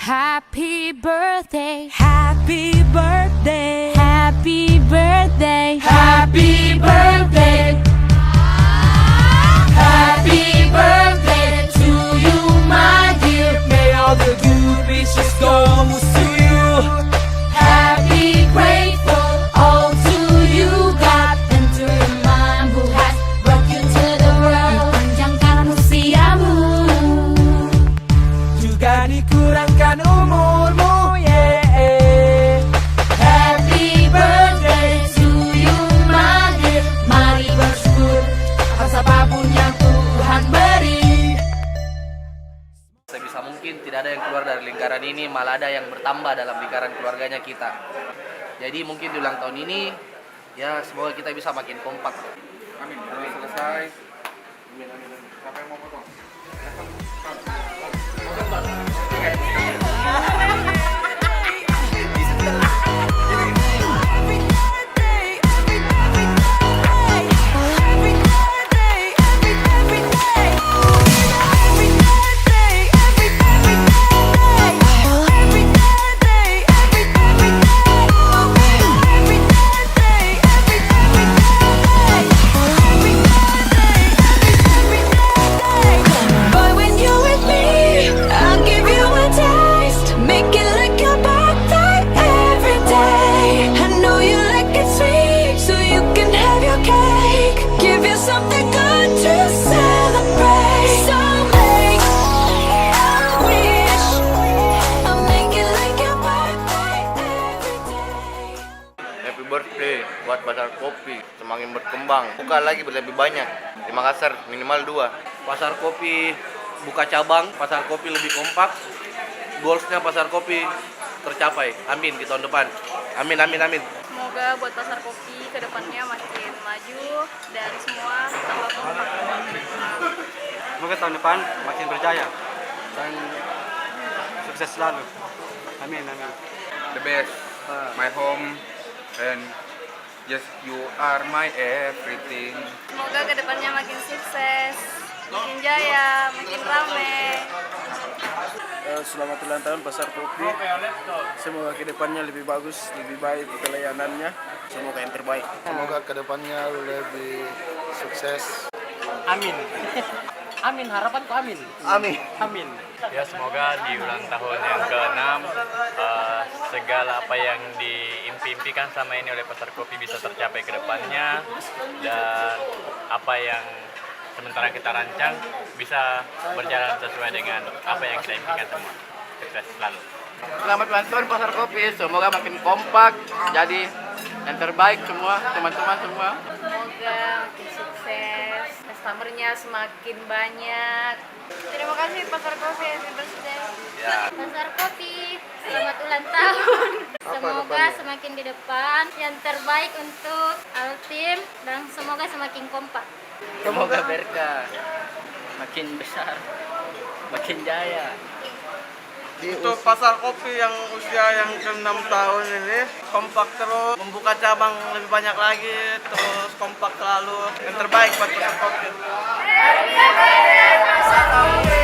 Happy birthday, happy birthday, happy birthday, happy birthday, happy birthday to you, my dear. May all the good wishes go to you. Happy, grateful, all to you, God, and to the man who has brought you to the world. Panjangkan usiamu, juga dikurangkan umurmu, yeah. Happy birthday to you, my dear. Mari bersyukur atas apapun yang Tuhan beri. Sebisa mungkin tidak ada yang keluar dari lingkaran ini, malah ada yang bertambah dalam lingkaran keluarganya kita. Jadi mungkin di ulang tahun ini, ya semoga kita bisa makin kompak. Amin. Amin. Selesai. Amin. Amin. Siapa yang mau potong? Boy, when you're with me, I'll give you a taste. Make it like your birthday every day. I know you like it sweet, so you can have your cake. Give you something good to celebrate. So make a wish. I'll make it like your birthday every day. Happy birthday buat Pasar Kopi, semakin berkembang. Buka lagi lebih banyak. Di Makassar minimal 2. Pasar Kopi buka cabang, Pasar Kopi lebih kompak. Goalsnya Pasar Kopi tercapai. Amin di tahun depan. Amin, amin, amin. Semoga buat Pasar Kopi ke depannya makin maju dan semua tambah kompak. Semoga tahun depan makin berjaya dan sukses selalu. Amin, amin. The best. My home and just you are my everything. Semoga ke depannya makin sukses, makin jaya, makin rame. Selamat ulang tahun Pasar Kopi. Semoga kedepannya lebih bagus, lebih baik pelayanannya. Semoga yang terbaik. Semoga kedepannya lebih sukses. Amin. Amin, harapanku amin. Amin. Amin. Ya semoga di ulang tahun yang ke-6 segala apa yang diimpi-impikan selama ini oleh Pasar Kopi bisa tercapai ke depannya, dan apa yang sementara kita rancang bisa berjalan sesuai dengan apa yang kita impikan semua. Sukses selalu. Selamat ulang tahun Pasar Kopi, semoga makin kompak, jadi yang terbaik semua, teman-teman semua. Semoga makin sukses, customer-nya semakin banyak. Terima kasih Pasar Kopi, happy birthday. Ya. Pasar Kopi, selamat ulang tahun. Semoga semakin di depan, yang terbaik untuk Altim, dan semoga semakin kompak. Semoga berkah, makin besar, makin jaya. Untuk Pasar Kopi yang usia yang ke-6 tahun ini, kompak terus, membuka cabang lebih banyak lagi, terus kompak selalu. Yang terbaik buat Pasar Kopi. Happy birthday, Pasar Kopi.